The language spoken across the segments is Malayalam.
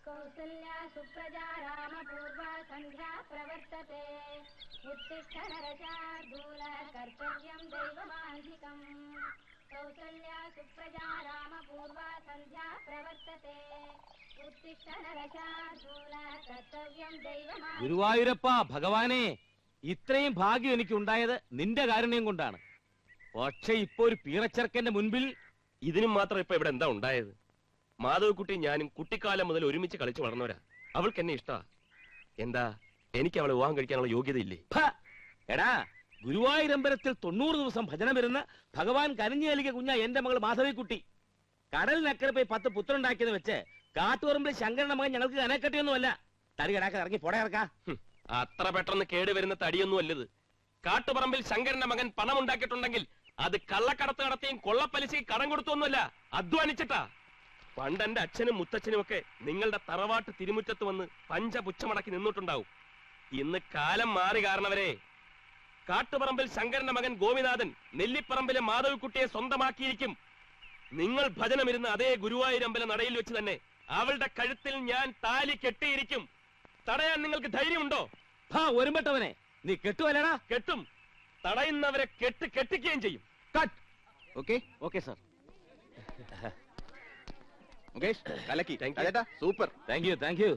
कौसल्या सुप्रजा रामपूर्वा संध्या प्रवर्तते उत्तिष्ठ नरशार्दूल कर्तव्यं दैवमान्धिकम् कौसल्या सुप्रजा रामपूर्वा संध्या प्रवर्तते उत्तिष्ठ नरशार्दूल कर्तव्यं दैवमान्धिकम् ഗുരുവായൂരപ്പ ഭഗവാനെ, ഇത്രയും ഭാഗ്യം എനിക്കുണ്ടായത് നിന്റെ കാരുണ്യം കൊണ്ടാണ്. പക്ഷെ ഇപ്പൊ ഒരു പീറച്ചെറുക്കന്റെ മുൻപിൽ ഇതിനും മാത്രം ഇപ്പൊ ഇവിടെ എന്താ ഉണ്ടായത്? മാധവക്കുട്ടി ഞാനും കുട്ടിക്കാലം മുതൽ ഒരുമിച്ച് കളിച്ചു വളർന്നവരാ. അവൾക്ക് എന്നെ ഇഷ്ടാ. എന്താ, എനിക്ക് അവളെ വിവാഹം കഴിക്കാനുള്ള യോഗ്യതയില്ലേ? എടാ, ഗുരുവായൂരമ്പലത്തിൽ 90 ദിവസം ഭജന വരുന്ന ഭഗവാൻ കനിഞ്ഞു നൽകിയ കുഞ്ഞ എന്റെ മകൾ മാധവിക്കുട്ടി. കടലിനക്കരെ പോയി 10 പുത്രനുണ്ടാക്കിയെന്ന് വെച്ച് കാട്ടുപറമ്പിൽ ശങ്കരന്റെ മകൻ ഞങ്ങൾക്ക് കനക്കട്ടിയൊന്നുമല്ല. തടി കിടാക്കാൻ ഇറങ്ങി പൊട ഇറക്കാം. അത്ര പെട്ടെന്ന് കേടുവരുന്ന തടിയൊന്നും അല്ലത്. കാട്ടുപറമ്പിൽ ശങ്കരന്റെ മകൻ പണം ഉണ്ടാക്കിയിട്ടുണ്ടെങ്കിൽ അത് കള്ളക്കടത്ത് നടത്തിയും കൊള്ളപ്പലിശയ്ക്ക് കടം കൊടുത്തൊന്നുമല്ല, അധ്വാനിച്ചിട്ടാ. പണ്ട് എന്റെ അച്ഛനും മുത്തച്ഛനും ഒക്കെ നിങ്ങളുടെ തറവാട്ട് തിരുമുറ്റത്ത് വന്ന് പഞ്ചപുച്ഛമടക്കി നിന്നിട്ടുണ്ടാവും. ഇന്ന് കാലം മാറി കാരണവരെ. കാട്ടുപറമ്പിൽ ശങ്കരന്റെ മകൻ ഗോപിനാഥൻ നെല്ലിപ്പറമ്പിലെ മാധവിക്കുട്ടിയെ സ്വന്തമാക്കിയിരിക്കും. നിങ്ങൾ ഭജനമിരുന്ന അതേ ഗുരുവായൂരമ്പല നടയിൽ വെച്ച് തന്നെ അവളുടെ കഴുത്തിൽ ഞാൻ താലി കെട്ടിയിരിക്കും. തടയാൻ നിങ്ങൾക്ക് ധൈര്യമുണ്ടോ? ഒരുമ്പെട്ടവനെ, നീ കെട്ടുവല്ലടാ? കെട്ടും. തടയുന്നവരെ കെട്ടിക്കുകയും ചെയ്യും. കട്ട്. Okay sir. മുകേഷ്, കലക്കി. സൂപ്പർ. Thank you.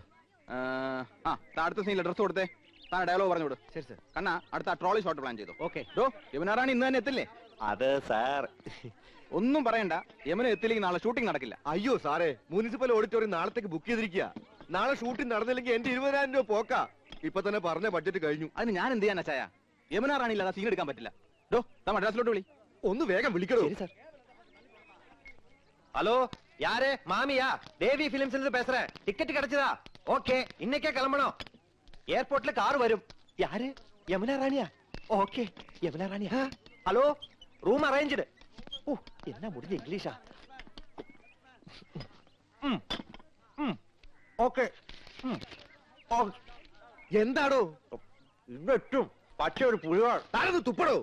അടുത്ത സീനിൽ ഡ്രസ് കൊടുത്തേ. താൻ ഡയലോഗ് പറഞ്ഞു വിടും. ശരി സർ. കണ്ണാ, അടുത്ത ട്രോളി ഷോട്ട് പ്ലാൻ ചെയ്തു. ഓക്കെ. യമുനാറാണി ഇന്ന് തന്നെ എത്തില്ലേ? അതെ സാർ. ഒന്നും പറയണ്ട, യമുന എത്തില്ലെങ്കിൽ നാളെ ഷൂട്ടിംഗ് നടക്കില്ല. അയ്യോ സാറേ, മുനിസിപ്പൽ ഓഡിറ്റോറിയം നാളത്തേക്ക് ബുക്ക് ചെയ്തിരിക്കുക. നാളെ ഷൂട്ടിംഗ് നടന്നില്ലെങ്കിൽ എന്റെ 20,000 രൂപ പോക്കാ. ഇപ്പൊ തന്നെ പറഞ്ഞ ബഡ്ജറ്റ് കഴിഞ്ഞു. അതിന് ഞാൻ എന്ത് ചെയ്യാനാ ചായ? യമുനാറാണി ഇല്ലാതെ സീൻ എടുക്കാൻ പറ്റില്ല. മദ്രാസിലോട്ട് വിളി. ഒന്ന് വേഗം വിളിക്കണോ? ஹலோ, யாரு? மாமியா? தேவி பிலிம்ஸ்ல இருந்து பேசுறேன். டிக்கெட் கிடைச்சதா? ஓகே, இன்னைக்கே கிளம்பணும். ஏர்போர்ட்ல கார் வரும். யாரு? யமுனா ராணியா? ஓகே, யமுனா ராணியா. Hello, room அரேഞ്ച്ഡ്. ஓ, என்ன முடிஞ்ச இங்கிலீஷா? ഓക്കെ. എന്താടോ ഇന്നെത്തും. പക്ഷെ ഒരു പുഴുവാൾ. താനൊന്ന് തുപ്പടോ.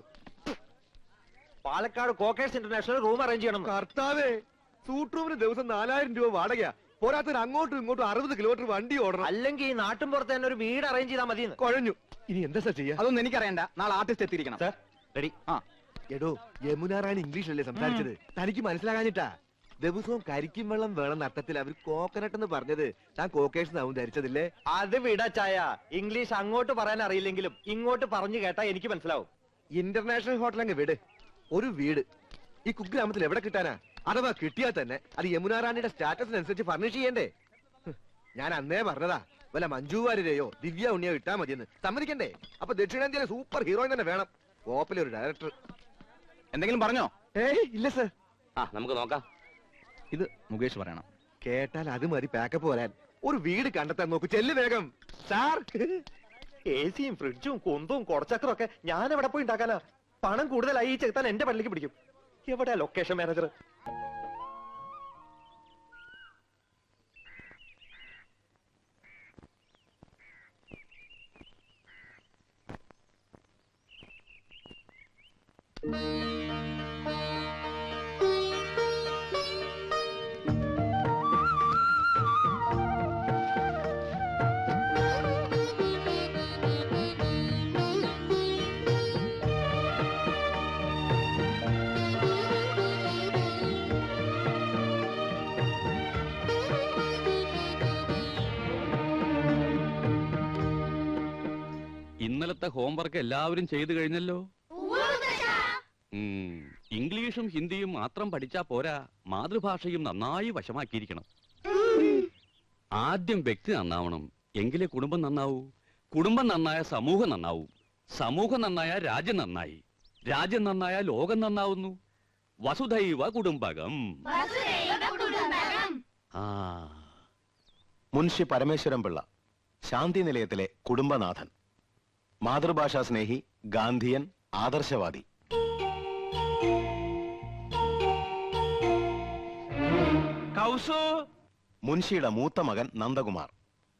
പാലക്കാട് കോക്കേഴ്സ് ഇന്റർനാഷണൽ റൂം അറേഞ്ച് ചെയ്യണം. കർത്താവേ, സൂട്ട് റൂമിന് ദിവസം 4,000 രൂപ വാടകയാ. പോരാത്തിന് അങ്ങോട്ടും ഇങ്ങോട്ടും 60 കിലോമീറ്റർ വണ്ടി ഓടണം. അല്ലെങ്കിൽ ഈ നാട്ടും പുറത്ത് തന്നെ ഒരു വീട് അറേഞ്ച് ചെയ്താൽ മതി. കുഴഞ്ഞു. ഇനി എന്താ സാർ ചെയ്യാ? അതൊന്നും എനിക്കറിയണ്ട. നാളെ ആർട്ടിസ്റ്റ് എത്തിയിരിക്കണം. Sir ready. എടോ, യമുന റാണി ഇംഗ്ലീഷല്ലേ സംസാരിച്ചത്? തനിക്ക് മനസ്സിലാകാഞ്ഞിട്ടാ. ദിവസവും കരിക്കും വെള്ളം വേണം അർത്ഥത്തിൽ അവർ കോക്കനട്ട് എന്ന് പറഞ്ഞത്. താൻ കോക്കേഴ്സ് ആവും ധരിച്ചതില്ലേ? അത് വിടച്ചായ. ഇംഗ്ലീഷ് അങ്ങോട്ട് പറയാൻ അറിയില്ലെങ്കിലും ഇങ്ങോട്ട് പറഞ്ഞു കേട്ടാ എനിക്ക് മനസ്സിലാവും. ഇന്റർനാഷണൽ ഹോട്ടൽ അങ്ങ് വിട്. ഒരു വീട് ഈ കുഗ്രാമത്തിൽ എവിടെ കിട്ടാനാ? അഥവാ കിട്ടിയാൽ തന്നെ അത് യമുന റാണിയുടെ സ്റ്റാറ്റസിനനുസരിച്ച് ഫർണിഷ് ചെയ്യണ്ടേ? ഞാൻ അന്നേ പറഞ്ഞതാ, വല്ല മഞ്ജു വാര്യരെയോ ദിവ്യ ഉണ്ണിയോ ഇട്ടാ മതിയെന്ന്. സമ്മതിക്കണ്ടേ? അപ്പൊ ദക്ഷിണേന്ത്യയിലെ സൂപ്പർ ഹീറോയിൻ തന്നെ വേണം. കോപ്പിലെ ഒരു ഡയറക്ടർ. എന്തെങ്കിലും പറഞ്ഞോ? ഇല്ല സർ. നമുക്ക് നോക്കാം. ഇത് മുകേഷ് പറയണം. കേട്ടാൽ അത് മതി പാക്കപ്പ് വരാൻ. ഒരു വീട് കണ്ടെത്താൻ നോക്ക്. ചെല്ല് വേഗം സാർ. എസിയും ഫ്രിഡ്ജും കുന്തവും കുറച്ചക്കറും ഒക്കെ ഞാൻ എവിടെ പോയി ഉണ്ടാക്കാനാ? പണം കൂടുതലായി ഈ ചെറുത്താൻ എന്റെ പള്ളിക്ക് പിടിക്കും. എവിടെയാ ലൊക്കേഷൻ മാനേജർ? ഇന്നലത്തെ ഹോംവർക്ക് എല്ലാവരും ചെയ്തു കഴിഞ്ഞല്ലോ. ഇംഗ്ലീഷും ഹിന്ദിയും മാത്രം പഠിച്ചാ പോരാ, മാതൃഭാഷയും നന്നായി വശമാക്കിയിരിക്കണം. ആദ്യം വ്യക്തി നന്നാവണം, എങ്കിലേ കുടുംബം നന്നാവൂ. കുടുംബം നന്നായ സമൂഹം നന്നാവൂ. സമൂഹം നന്നായ രാജ്യം നന്നായി. രാജ്യം നന്നായ ലോകം നന്നാവുന്നു. വസുധൈവ കുടുംബകം. മുൻഷി പരമേശ്വരൻ പിള്ള, ശാന്തി നിലയത്തിലെ കുടുംബനാഥൻ, മാതൃഭാഷാ സ്നേഹി, ഗാന്ധിയൻ, ആദർശവാദി. മുൻഷിയുടെ മൂത്ത മകൻ നന്ദകുമാർ,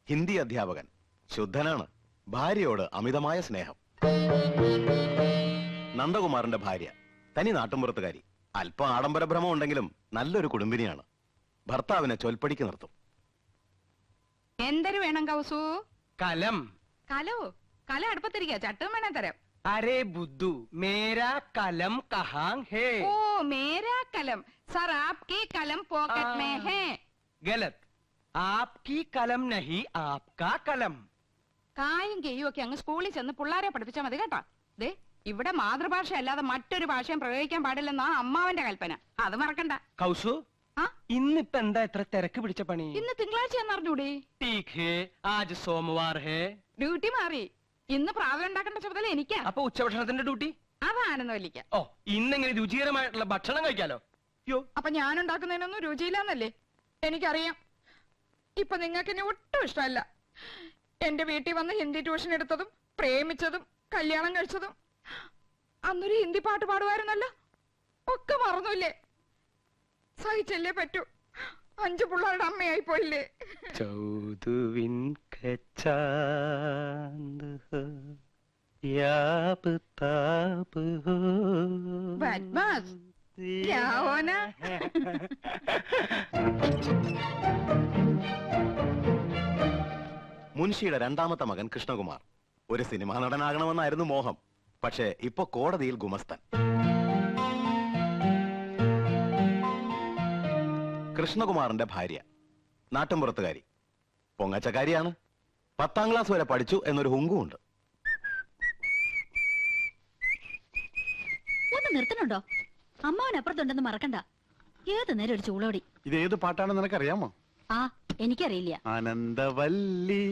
ഹിന്ദി അധ്യാപകൻ, ശുദ്ധനാണ്, ഭാര്യയോട് അമിതമായ സ്നേഹം. നന്ദകുമാറിന്റെ ഭാര്യ തനി നാട്ടുമ്പുറത്തുകാരി, അല്പം ആഡംബര ഭ്രമം ഉണ്ടെങ്കിലും നല്ലൊരു കുടുംബിനിയാണ്. ഭർത്താവിനെ ചൊൽപ്പടിക്ക് നിർത്തും. എന്തൊരു വേണം കൗസു? കലം. കലോ? കല അടുപ്പത്തിരിക്ക, ചട്ടും വേണേ തരാം. അരേ ബുദ്ധു, മേരാ കലം കഹാं ഹേ? ഓ മേരാ കലം. സർ ആപ്കി കലം പോക്കറ്റ് മേ ഹേ. ഗലത്. ആപ്കി കലം നഹി, ആപ്കാ കലം. കായും കെയ്യും ഒക്കെ അങ്ങ് സ്കൂളിൽ ചെന്ന് പിള്ളാരെ പഠിപ്പിച്ചാൽ മതി കേട്ടാ. ദേ ഇവിടെ മാതൃഭാഷ അല്ലാതെ മറ്റൊരു ഭാഷയും പ്രയോഗിക്കാൻ പാടില്ലെന്നാ അമ്മാവന്റെ കൽപ്പന. അത് മറക്കണ്ട. കൗസു, ആ ഇന്നിപ്പോ എന്താ എത്ര തിരക്ക് പിടിച്ച പണി? ഇന്ന് തിങ്കളാഴ്ചയാന്ന് അറിഞ്ഞൂടി? ठीक है, आज सोमवार है. ഡ്യൂട്ടി മാറി. ഇന്ന് പ്രാതൽ ഉണ്ടാക്കേണ്ട ചുമതല എനിക്കാ. അപ്പൊ ഉച്ചഭക്ഷണത്തിന്റെ ഡ്യൂട്ടി? അതാണെന്ന് വലിക്ക. ഓ, ഇന്നെങ്ങനെ രുചികരമായിട്ടുള്ള ഭക്ഷണം കഴിക്കാലോ? യോ, അപ്പൊ ഞാൻ ഉണ്ടാക്കുന്നതിനൊന്നും രുചിയില്ലാന്നല്ലേ എനിക്കറിയാം. ഇപ്പൊ നിങ്ങൾക്ക് എന്നെ ഒട്ടും ഇഷ്ടമല്ല. എന്റെ വീട്ടിൽ വന്ന് ഹിന്ദി ട്യൂഷൻ എടുത്തതും പ്രേമിച്ചതും കല്യാണം കഴിച്ചതും അന്നൊരു ഹിന്ദി പാട്ട് പാടുമായിരുന്നല്ലോ, ഒക്കെ മറന്നില്ലേ? സഹിച്ചല്ലേ പറ്റൂ. 5 പിള്ളേരുടെ അമ്മയായി പോയില്ലേ? ചൗദുവിൻ കച്ചാന്ത് ഹോ, യാബ് താബ് ഹോ. ബദ്മാസ്, ക്യാ ഹോനാ? മുൻഷിയുടെ രണ്ടാമത്തെ മകൻ കൃഷ്ണകുമാർ ഒരു സിനിമാ നടനാകണമെന്നായിരുന്നു മോഹം. പക്ഷേ ഇപ്പൊ കോടതിയിൽ ഗുമസ്തൻ. കൃഷ്ണകുമാറിന്റെ ഭാര്യ നാട്ടുംപുറത്തുകാരി, പൊങ്ങച്ചക്കാരിയാണ്. 10ാം ക്ലാസ് വരെ പഠിച്ചു എന്നൊരു ഹുങ്കുമുണ്ട്. ഒന്ന് നിർത്തണുണ്ടോ? അമ്മാവനപ്പുറത്തുണ്ടെന്ന് മറക്കണ്ട. ഏത് നേരം ഒരു ചൂളോടി. ഇത് ഏത് പാട്ടാണെന്ന് നിനക്കറിയാമോ? ആ എനിക്കറിയില്ല. ആനന്ദവല്ലി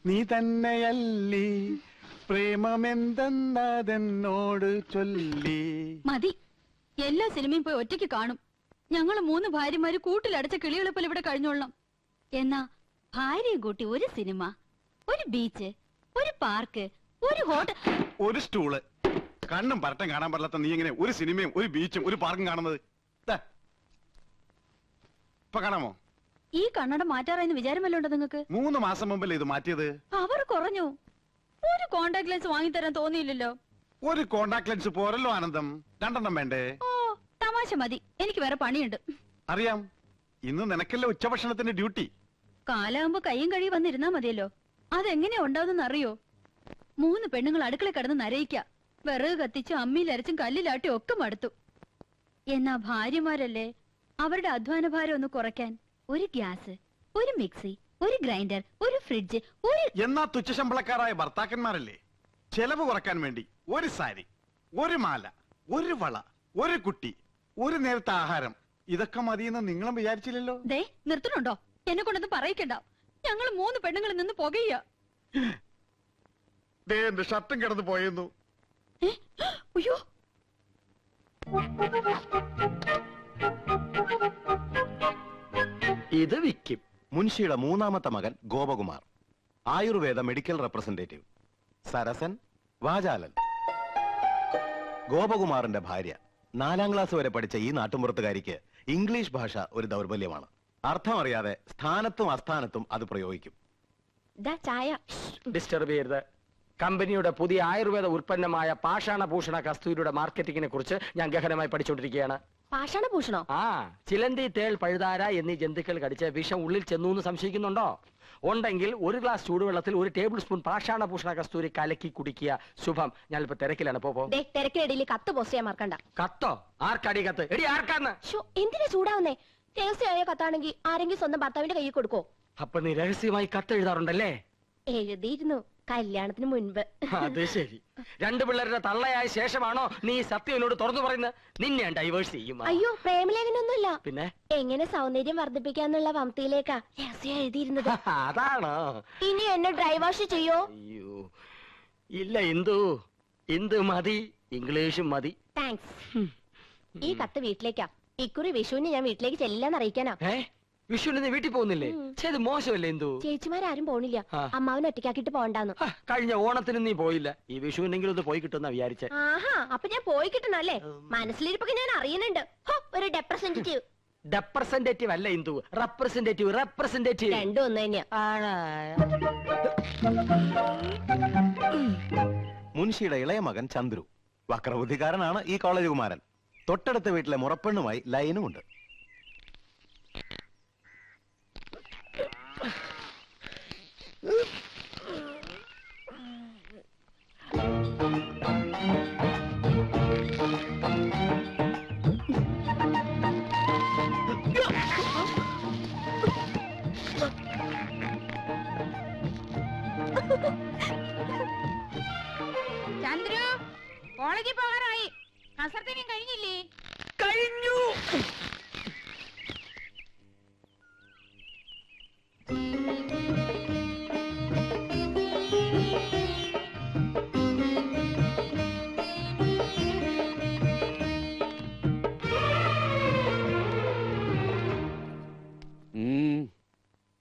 നീ തന്നെയല്ലി, പ്രേമമെന്തെന്നതെന്നോട് ചൊല്ലി. മതി. എല്ലാ സിനിമയും പോയി ഒറ്റയ്ക്ക് കാണും. ഞങ്ങൾ 3 ഭാര്യമാര് കൂട്ടിലടച്ച കിളികളെ പോലെ ഇവിടെ കഴിഞ്ഞോളാം. എന്നാ ഭാര്യയും കൂട്ടി ഒരു സിനിമ, ഒരു ബീച്ച്, ഒരു പാർക്ക്, ഒരു ഹോട്ടൽ. ഒരു സ്റ്റൂള്. കണ്ണും പരട്ടം കാണാൻ പാടില്ലാത്ത നീ എങ്ങനെ ഒരു സിനിമയും ഒരു ബീച്ചും ഒരു പാർക്കും കാണുന്നത്? ഇപ്പൊ കാണാമോ? ഈ കണ്ണട മാറ്റാറായെന്ന് വിചാരമല്ലോ ഉണ്ടോ നിങ്ങൾക്ക്? 3 മാസം മുമ്പല്ലേ ഇത് മാറ്റിയത്? അവർ കുറഞ്ഞു. ഒരു കോണ്ടാക്ട് ലെൻസ് വാങ്ങിത്തരാൻ തോന്നിയില്ലല്ലോ. ഒരു കോണ്ടാക്ട് ലെൻസ് പോരല്ലോ ആനന്ദം, 2 വേണ്ടേ? ഓ തമാശ മതി, എനിക്ക് വേറെ പണിയുണ്ട്. അറിയാം, ഇന്ന് നിനക്കല്ലേ ഉച്ചഭക്ഷണത്തിന്റെ ഡ്യൂട്ടി. കാലാകുമ്പോ കയ്യും കഴി വന്നിരുന്നാ മതിയല്ലോ. അതെങ്ങനെയാ ഉണ്ടാവുന്ന അറിയോ? 3 പെണ്ണുങ്ങൾ അടുക്കള കിടന്ന് നരയിക്ക. വിറക് കത്തിച്ചും അമ്മിയിലരച്ചും കല്ലിലാട്ടി ഒക്കെ മടുത്തു. എന്നാ ഭാര്യമാരല്ലേ, അവരുടെ അധ്വാന ഭാരം ഒന്ന് കുറയ്ക്കാൻ ഒരു ഗ്യാസ്, ഒരു മിക്സി, ഒരു ഗ്രൈൻഡർ, ഒരു ഫ്രിഡ്ജ്, ഒരു... എന്നാ തുച്ഛശമ്പളക്കാരായ ഭർത്താക്കന്മാരല്ലേ ചെലവ് കുറക്കാൻ വേണ്ടി ഒരു സാരി, ഒരു മാല, ഒരു വള, ഒരു കുട്ടി, ഒരു നേരത്തെ ആഹാരം, ഇതൊക്കെ മതിയെന്ന് നിങ്ങളും വിചാരിച്ചില്ലല്ലോ. ദേ നിർത്തണുണ്ടോ? എന്നെ കൊണ്ടൊന്നും പറയിക്കണ്ട. ഞങ്ങൾ 3 പെണ്ണുങ്ങളിൽ നിന്ന് പുകയ്യ. എന്റെ ഷർട്ടും കിടന്നു പോയെന്നു. അയ്യോ, ഇത് വിക്കും. മുൻഷിയുടെ 3ാമത്തെ മകൻ ഗോപകുമാർ, ആയുർവേദ മെഡിക്കൽ റെപ്രസെന്റേറ്റീവ്. സരസൻ, വാചാലൻ. ഗോപകുമാറിന്റെ ഭാര്യ 4ാം ക്ലാസ് വരെ പഠിച്ച ഈ നാട്ടുമ്പുറത്തുകാരിക്ക് ഇംഗ്ലീഷ് ഭാഷ ഒരു ദൗർബല്യമാണ്. അർത്ഥമറിയാതെ സ്ഥാനത്തും അസ്ഥാനത്തും അത് പ്രയോഗിക്കും. ചായ ഡിസ്റ്റർബ് ചെയ്യരുത്. കമ്പനിയുടെ പുതിയ ആയുർവേദ ഉൽപ്പന്നമായ പാഷാണഭൂഷണ കസ്തൂരിയുടെ മാർക്കറ്റിംഗിനെ കുറിച്ച് ഞാൻ ഗഹനമായി പഠിച്ചുകൊണ്ടിരിക്കുകയാണ്. പാഷാണഭൂഷണോ? ആ, ചിലന്തി, തേൾ, പഴുതാര എന്നീ ജന്തുക്കൾ കടിച്ച് വിഷം ഉള്ളിൽ ചെന്നു എന്ന് സംശയിക്കുന്നുണ്ടോ? ഉണ്ടെങ്കിൽ 1 ഗ്ലാസ് ചൂടുവെള്ളത്തിൽ 1 ടേബിൾ സ്പൂൺ പാഷാണഭൂഷണ കസ്തൂരി കലക്കി കുടിക്കുക. ശുഭം. ഞാനിപ്പോ തിരക്കിലാണ്. പോ. തിരക്കിനിടയിൽ കത്ത് പോസ്റ്റ് ചെയ്യാൻ മറക്കണ്ട. കത്തോ? ആർക്കാടി കത്ത്? എടി ആർക്കാന്ന്? എന്തിനാ ചൂടാവുന്നേ? രഹസ്യമായ കത്താണെങ്കിൽ ആരെങ്കിലും സ്വന്തം ഭർത്താവിന്റെ കയ്യിൽ കൊടുക്കോ? അപ്പൊ നീ രഹസ്യമായി കത്ത് എഴുതാറുണ്ടല്ലേ? എഴുതിയിരുന്നു, കല്യാണത്തിന് മുൻപ്. അത് ശരി. 2 പിള്ളേരുടെ തള്ളയായ ശേഷമാണോ നീ സത്യം എന്നോട് തുറന്നു പറയുന്നത്? നിന്നെ ഡൈവേഴ്സ് ചെയ്യും. അയ്യോ, പ്രേമലേഖനൊന്നുമില്ല. പിന്നെ എങ്ങനെ സൗന്ദര്യം വർദ്ധിപ്പിക്കാന്നുള്ള വംതിയിലേക്കാ രഹസ്യം എഴുതിയിരുന്നത്. അതാണോ? ഇനി എന്നെ ഡ്രൈവാഷ് ചെയ്യോ? അയ്യോ ഇല്ല ഇന്ദു, ഇന്ദു മതി, ഇംഗ്ലീഷും മതി. താങ്ക്സ്. ഈ കത്ത് വീട്ടിലേക്കാ. ഇക്കുറി വിഷുവിന് ഞാൻ വീട്ടിലേക്ക് ചെല്ലാന്ന് അറിയിക്കാനാ. വിഷുവിന് നീ വീട്ടിൽ പോകുന്നില്ലേ? ചെയ്ത് മോശമല്ലേ ഇന്ദു? ചേച്ചിമാരും പോണില്ല. അമ്മാവൻ ഒറ്റയ്ക്കാക്കിട്ട് പോണ്ടാന്ന്. കഴിഞ്ഞ ഓണത്തിന് നീ പോയില്ല. ഈ വിഷുവിനെങ്കിലും ഒന്ന് പോയി കിട്ടുന്ന വിചാരിച്ചേ. ആഹാ, അപ്പൊ ഞാൻ പോയി കിട്ടണല്ലേ? മനസ്സിലിരിപ്പൊക്കെ ഞാൻ അറിയുന്നുണ്ട്. ഒരു റെപ്രസെന്റേറ്റീവ്. റെപ്രസെന്റേറ്റീവ് അല്ല ഇന്ദു, റെപ്രസെന്റേറ്റീവ്. റെപ്രസെന്റേറ്റീവ് രണ്ടും ഒന്ന് തന്നെയാ. മുൻഷിയുടെ ഇളയ മകൻ ചന്ദ്രു വക്രബുദ്ധിക്കാരനാണ്. ഈ കോളേജ് കുമാരൻ. തൊട്ടടുത്ത വീട്ടിലെ മുറപ്പെണ്ണുമായി ലൈനുമുണ്ട്. ചന്ദ്രു കോളേജിൽ പോകാറായി. കസർത്തിനും കഴിഞ്ഞില്ലേ? കഴിഞ്ഞു.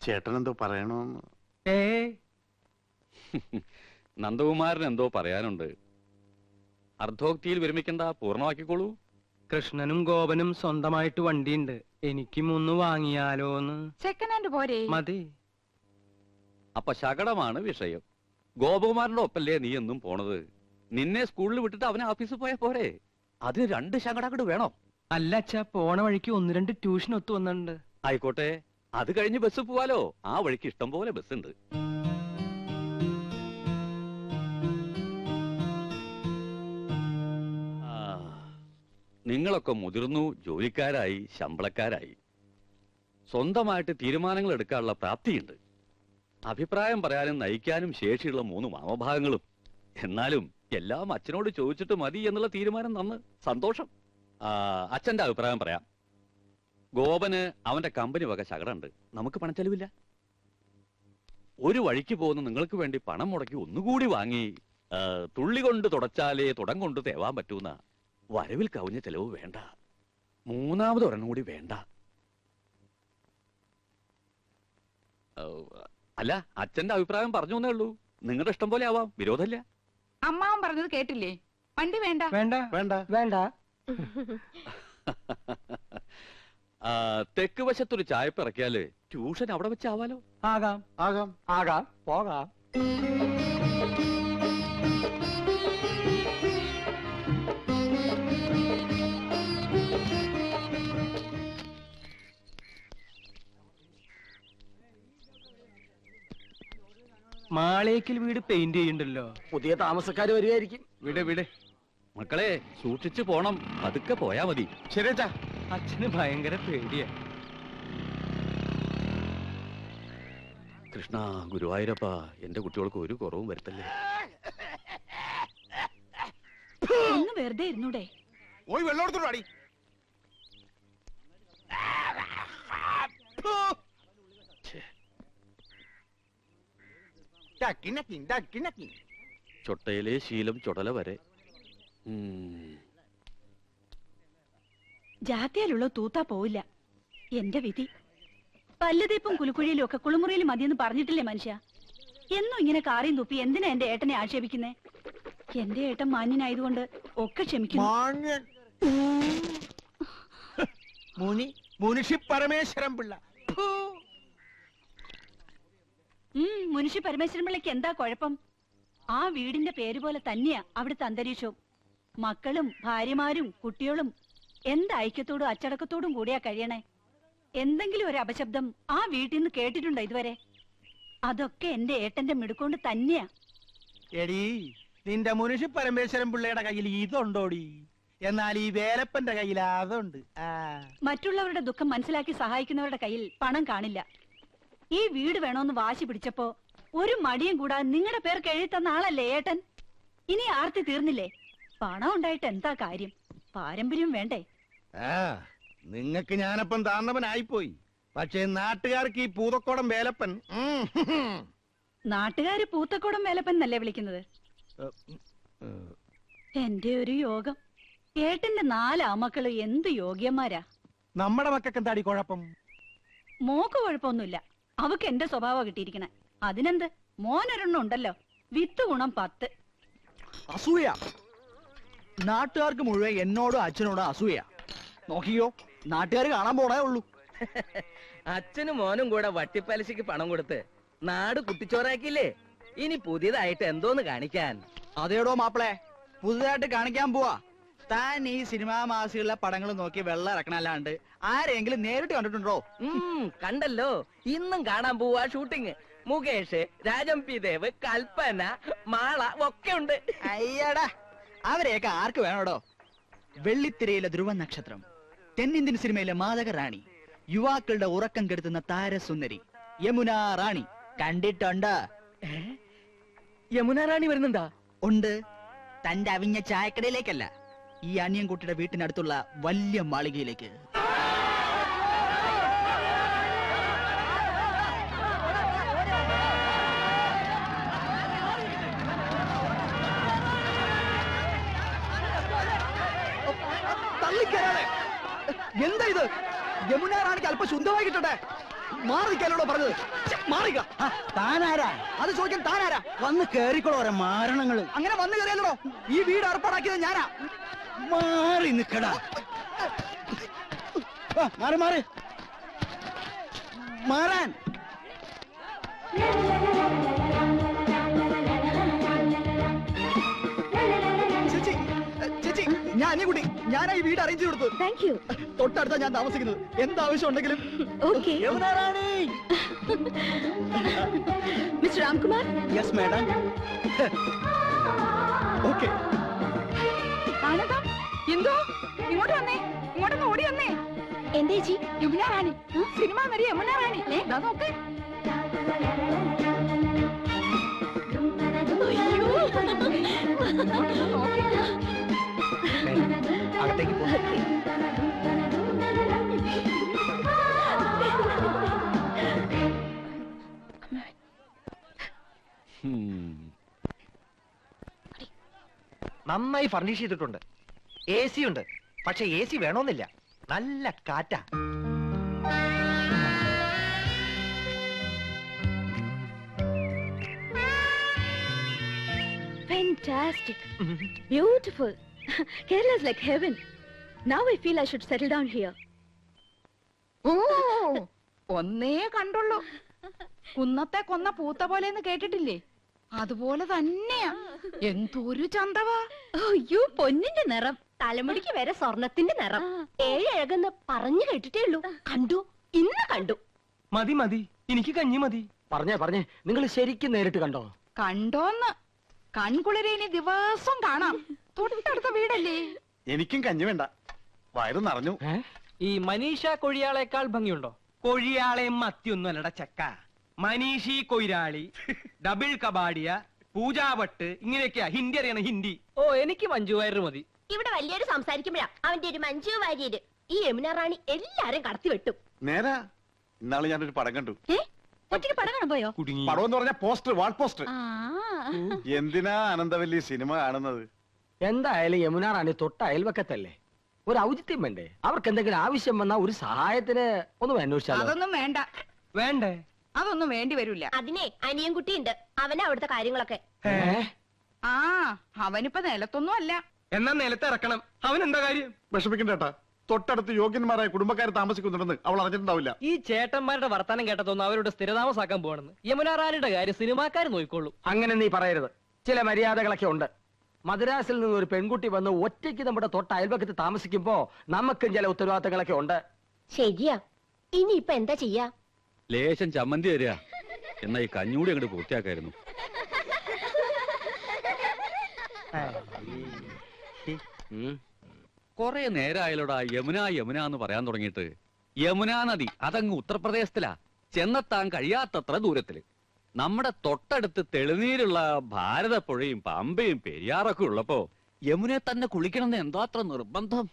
ചേട്ടൻ എന്തോ പറയണോന്ന്? നന്ദകുമാരൻ എന്തോ പറയാനുണ്ട്. അർദ്ധോക്തിയിൽ വിരമിക്കണ്ട, പൂർണ്ണമാക്കിക്കോളൂ. കൃഷ്ണനും ഗോപനും സ്വന്തമായിട്ട് വണ്ടിയുണ്ട്. എനിക്കും ഒന്ന് വാങ്ങിയാലോന്ന്. സെക്കൻഡ് ഹാൻഡ് പോരെ? മതി. അപ്പൊ ശകടമാണ് വിഷയം. ഗോപകുമാരന്റെ ഒപ്പല്ലേ നീ എന്നും പോണത്? നിന്നെ സ്കൂളിൽ വിട്ടിട്ട് അവനെ ഓഫീസിൽ പോയാ പോരെ? അതിന് 2 ശകടങ്ങട് വേണോ? അല്ല അച്ഛാ, പോണ വഴിക്ക് 1-2 ട്യൂഷൻ ഒത്തു വന്നിട്ടുണ്ട്. ആയിക്കോട്ടെ, അത് കഴിഞ്ഞ് ബസ് പോവാലോ. ആ വഴിക്ക് ഇഷ്ടം പോലെ ബസ് ഉണ്ട്. നിങ്ങളൊക്കെ മുതിർന്നു, ജോലിക്കാരായി, ശമ്പളക്കാരായി, സ്വന്തമായിട്ട് തീരുമാനങ്ങൾ എടുക്കാനുള്ള പ്രാപ്തിയുണ്ട്. അഭിപ്രായം പറയാനും നയിക്കാനും ശേഷിയുള്ള 3 മാമഭാഗങ്ങളും. എന്നാലും എല്ലാം അച്ഛനോട് ചോദിച്ചിട്ട് മതി എന്നുള്ള തീരുമാനം നന്ന് സന്തോഷം. അച്ഛന്റെ അഭിപ്രായം പറയാം. ഗോപന് അവന്റെ കമ്പനി വക ശകടമുണ്ട്. നമുക്ക് പണച്ചെലവില്ല. ഒരു വഴിക്ക് പോകുന്ന നിങ്ങൾക്ക് വേണ്ടി പണം മുടക്കി ഒന്നുകൂടി വാങ്ങി തുള്ളി കൊണ്ട് തുടച്ചാലേ തുടം കൊണ്ട് തേവാൻ പറ്റൂന്ന വരവിൽ കവിഞ്ഞ ചെലവ് വേണ്ട. 3ാമത് ഒരെണ്ണം കൂടി വേണ്ട. അല്ല, അച്ഛന്റെ അഭിപ്രായം പറഞ്ഞു എന്നേ ഉള്ളൂ. നിങ്ങളുടെ ഇഷ്ടം പോലെ ആവാം, വിരോധമില്ല. അമ്മാവൻ പറഞ്ഞത് കേട്ടില്ലേ? വണ്ടി വേണ്ട. വേണ്ട വേണ്ട വേണ്ട. തെക്ക് വശത്തൊരു ചായപ്പ് ഇറക്കിയാല് ട്യൂഷൻ അവിടെ വെച്ചാവാലോ. ആകാം ആകാം ആകാം, പോകാം. മാളേക്കൽ വീട് പെയിന്റ് ചെയ്യണ്ടല്ലോ. പുതിയ താമസക്കാര് വരികയായിരിക്കും. വിട്. മക്കളെ സൂക്ഷിച്ചു പോണം, പതുക്കെ പോയാ മതി. ശരിയച്ചാ. അച്ഛന് ഭയങ്കര പേടിയാ. കൃഷ്ണ ഗുരുവായൂരപ്പ, എന്റെ കുട്ടികൾക്ക് ഒരു കുറവും വരുത്തല്ലേ. ഒന്ന് വെറുതെ ഇരുന്നൂടെ? പോയി വെള്ളം എടുത്തോളൂ അടി. ചൊട്ടയിലെ ശീലം ചുടല വരെ. ജാത്തിയാലുള്ള തൂത്താ പോവില്ല. എന്റെ വിധി. പല്ലുതീപ്പും കുലുക്കുഴിയിലും ഒക്കെ കുളിമുറിയിൽ മതിയെന്ന് പറഞ്ഞിട്ടില്ലേ മനുഷ്യ? എന്നും ഇങ്ങനെ കാറിയും തുപ്പി എന്തിനാ എന്റെ ഏട്ടനെ ആക്ഷേപിക്കുന്നേ? എന്റെ ഏട്ടൻ മാന്യനായതുകൊണ്ട് ഒക്കെ ക്ഷമിക്കുന്നു. മുനിഷി പരമേശ്വരൻ പിള്ള. മുനിഷി പരമേശ്വരൻ പിള്ളയ്ക്ക് എന്താ കുഴപ്പം? ആ വീടിന്റെ പേര് പോലെ തന്നെയാ അവിടുത്തെ അന്തരീക്ഷവും. മക്കളും ഭാര്യമാരും കുട്ടികളും എന്ത് ഐക്യത്തോടും അച്ചടക്കത്തോടും കൂടിയാ കഴിയണേ. എന്തെങ്കിലും ഒരു അപശബ്ദം ആ വീട്ടിൽ നിന്ന് കേട്ടിട്ടുണ്ടോ ഇതുവരെ? അതൊക്കെ എന്റെ ഏട്ടന്റെ മിടുക്കൊണ്ട് തന്നെയാ. എടീ, നിന്റെ മുനിഷി പരമേശ്വരൻ പിള്ളയുടെ കയ്യിൽ ഇതുണ്ടോടി? എന്നാൽ ഈ വേലപ്പന്റെ കയ്യിൽ അതുണ്ട്. മറ്റുള്ളവരുടെ ദുഃഖം മനസ്സിലാക്കി സഹായിക്കുന്നവരുടെ കയ്യിൽ പണം കാണില്ല. ഈ വീട് വേണോന്ന് വാശി പിടിച്ചപ്പോ ഒരു മടിയും കൂടാതെ നിങ്ങളുടെ പേർക്ക് എഴുതി തന്ന ആളല്ലേ ഏട്ടൻ? ഇനി ആർത്തി തീർന്നില്ലേ? പണം ഉണ്ടായിട്ട് എന്താ കാര്യം? പാരമ്പര്യം വേണ്ടേ? നിങ്ങക്ക് ഞാനപ്പം താന്നവനായിപ്പോയി. പക്ഷേ നാട്ടുകാർക്ക് ഈ പൂതക്കോടം വേലപ്പൻ. നാട്ടുകാര് പൂത്തക്കോടം വേലപ്പൻ എന്നല്ലേ വിളിക്കുന്നത്? എന്റെ ഒരു യോഗം. ഏട്ടന്റെ 4 ആമക്കള് എന്ത് യോഗ്യന്മാരാ. നമ്മുടെ മക്കൾക്ക് എന്താടി കുഴപ്പം? മോക്ക് കുഴപ്പമൊന്നുമില്ല. അവക്ക് എന്റെ സ്വഭാവം കിട്ടിയിരിക്കണേ. അതിനെന്ത്? മോനൊരെണ്ണം ഉണ്ടല്ലോ, വിത്ത് ഗുണം 10. അസൂയ. നാട്ടുകാർക്ക് മുഴുവൻ എന്നോടും അച്ഛനോടും അസൂയ. നോക്കിയോ, നാട്ടുകാർ കാണാൻ പോണേ ഉള്ളൂ. അച്ഛനും മോനും കൂടെ വട്ടിപ്പലിശക്ക് പണം കൊടുത്ത് നാട് കുട്ടിച്ചോറാക്കിയില്ലേ? ഇനി പുതിയതായിട്ട് എന്തോന്ന് കാണിക്കാൻ? അതേടോ മാപ്പിളെ, പുതുതായിട്ട് കാണിക്കാൻ പോവാ. താൻ ഈ സിനിമാ മാസികളിലെ പടങ്ങൾ നോക്കി വെള്ളം ഇറക്കണല്ലാണ്ട് ആരെങ്കിലും നേരിട്ട് കണ്ടിട്ടുണ്ടോ? കണ്ടല്ലോ, ഇന്നും കാണാൻ പോവാ ഷൂട്ടിങ്. മുകേഷ്, രാജംപി ദേവ്, കൽപ്പന, മാള ഒക്കെ ഉണ്ട്. അയ്യടാ, അവരെയൊക്കെ ആർക്ക് വേണോടോ? വെള്ളിത്തിരയിലെ ധ്രുവ നക്ഷത്രം, തെന്നിന്ത്യൻ സിനിമയിലെ മാതക റാണി, യുവാക്കളുടെ ഉറക്കം കെടുത്തുന്ന താരസുന്ദരി യമുന റാണി കണ്ടിട്ടുണ്ട്. യമുന റാണി വരുന്നുണ്ടാ? ഉണ്ട്. തന്റെ അവിഞ്ഞ ചായക്കടയിലേക്കല്ല, ഈ അനിയൻകുട്ടിയുടെ വീട്ടിനടുത്തുള്ള വലിയ മാളികയിലേക്ക്. തള്ളിക്കയറാതെ. എന്താ ഇത്? യമുന റാണിക്ക് അല്പം ശുദ്ധമായി കിട്ടട്ടെ. മാറിക്കാലോടോ പറഞ്ഞത്. മാറിക്ക. താനാരാ? അത് ചോദിക്കാൻ താനാരാ? വന്ന് കേറിക്കോളോ മാരണങ്ങള്. അങ്ങനെ വന്ന് കയറിയല്ലോ. ഈ വീട് ഏർപ്പാടാക്കിയത് ഞാനാ. മാറി നിക്കടാ. മാറി മാറി മാറാൻ. ചേച്ചി, ചേച്ചി, ഞാൻ അനിയൻകുട്ടി. ഞാനാ ഈ വീട് അറേഞ്ച് കൊടുത്തു. Thank you. തൊട്ടടുത്താ ഞാൻ താമസിക്കുന്നത്. എന്താവശ്യം ഉണ്ടെങ്കിലും. Okay. Yamuna Rani. Mister Ramkumar. Yes madam. Okay. ആനന്ദം, എന്തോ ഇങ്ങോട്ട് വന്നേ, ഇങ്ങോട്ടൊന്ന് ഓടി വന്നേ. എന്തേ ജി? യമുന റാണി, സിനിമ നടി യമുന റാണി. ദാ നോക്ക്. അകത്തേക്ക് പോ. നന്നായി ഫർണിഷ് ചെയ്തിട്ടുണ്ട്. AC ഉണ്ട്, പക്ഷെ AC വേണമെന്നില്ല. നല്ല കാറ്റാ. Fantastic. Beautiful. Kerala is like heaven. Now I feel I should settle down here. ഓ, ഒന്നേ കണ്ടുള്ളൂ. കുന്നത്തെ കൊന്ന പൂത്ത പോലെന്ന് കേട്ടിട്ടില്ലേ? അതുപോലെ തന്നെയാ. എന്തൊരു ചന്തവാ. അയ്യോ, പൊന്നിന്റെ നിറം. തലമുടിക്ക് വരെ സ്വർണത്തിന്റെ നിറം. ഏഴഴകെന്ന് പറഞ്ഞു കേട്ടിട്ടേ ഉള്ളൂ. കണ്ടു, ഇന്ന് കണ്ടു. മതി മതി, എനിക്ക് കഞ്ഞി മതി. പറഞ്ഞേ, നിങ്ങൾ ശരിക്കും നേരിട്ട് കണ്ടോ? കണ്ടോന്ന് കൺകുളിരെ ഇനി ദിവസം കാണാം. തൊട്ടടുത്ത വീടല്ലേ? എനിക്കും കഞ്ഞി വേണ്ട, വയറ് നിറഞ്ഞു. ഈ മനീഷ കൊഴിയാളേക്കാൾ ഭംഗിയുണ്ടോ? കൊഴിയാളെയും മത്തിയൊന്നും അല്ലട ചക്ക. മനീഷി കൊയിരാളി, ഡബിൾ കബാഡിയ, പൂജാവട്ട്, ഇങ്ങനെയൊക്കെയാ ഹിന്ദി അറിയണം, ഹിന്ദി. ഓ, എനിക്ക് മഞ്ജു വാര്യർ മതി. ഇവിടെ വലിയൊരു സംസാരിക്കുമ്പോഴാ അവന്റെ ഒരു മഞ്ജു വാര്യര്. ഈ യമുന റാണി എല്ലാരും കടത്തി വെട്ടും. നേരാ, ഇന്നാള് ഞാനൊരു പടം കണ്ടു. ഒറ്റയ്ക്ക് പടം കാണാൻ പോയോ? കുടുങ്ങി. പടം എന്ന് പറഞ്ഞ പോസ്റ്റർ, വാൾ പോസ്റ്റർ. ആ. എന്തിനാ ആനന്ദവല്ലി സിനിമ കാണുന്നത്? എന്തായാലും യമുന റാണി തൊട്ട അയൽവക്കത്തല്ലേ, ഒരു ഔചിത്യം വേണ്ടേ? അവർക്ക് എന്തെങ്കിലും ആവശ്യം വന്നാ ഒരു സഹായത്തിന് ഒന്ന് അന്വേഷിച്ചാലോ? അതൊന്നും വേണ്ട. വേണ്ടേ? അതൊന്നും വേണ്ടി വരൂല. അതിനെ അനിയൻകുട്ടിയുണ്ട്, അവനാ അവിടുത്തെ കാര്യങ്ങളൊക്കെ. ആ, അവനിപ്പോ നിലത്തൊന്നും അല്ല. എന്നാ നിലത്ത് ഇറക്കണം. അവൻ എന്താ കാര്യം? വിഷമിക്കണ്ടേട്ടാ, തൊട്ടടുത്ത് യോഗ്യന്മാരായ കുടുംബക്കാർ താമസിക്കുന്നുണ്ടെന്ന് അവൾ അറിഞ്ഞിട്ടുണ്ടാവില്ല. ഈ ചേട്ടന്മാരുടെ വർത്താനം കേട്ടതൊന്നും അവരുടെ സ്ഥിരതാമസാക്കാൻ പോകണമെന്ന്. യമുന റാണിയുടെ കാര്യം സിനിമാക്കാർ നോക്കിക്കോളൂ. അങ്ങനെ നീ പറയരുത്. ചില മര്യാദകളൊക്കെ ഉണ്ട്. മദ്രാസിൽ നിന്ന് ഒരു പെൺകുട്ടി വന്ന് ഒറ്റയ്ക്ക് നമ്മുടെ തൊട്ട അയൽവക്കത്ത് താമസിക്കുമ്പോ നമുക്കും ചില ഉത്തരവാദിത്തങ്ങളൊക്കെ ഉണ്ട്. ശരിയാ. ഇനിയിപ്പൊ എന്താ ചെയ്യാ? ലേശം ചമ്മന്തി തരിക. എന്നാ ഈ കഞ്ഞൂടി അങ്ങോട്ട് പൂർത്തിയാക്കായിരുന്നു. കൊറേ നേരമായാലോടാ യമുന യമുന എന്ന് പറയാൻ തുടങ്ങിയിട്ട്. യമുനാ നദി അതങ്ങ് ഉത്തർപ്രദേശത്തിലാ, ചെന്നെത്താൻ കഴിയാത്തത്ര ദൂരത്തില്. നമ്മുടെ തൊട്ടടുത്ത് തെളിനീരുള്ള ഭാരതപ്പുഴയും പമ്പയും പെരിയാറൊക്കെ ഉള്ളപ്പോ യമുനെ തന്നെ കുളിക്കണമെന്ന് എന്താ അത്ര നിർബന്ധം?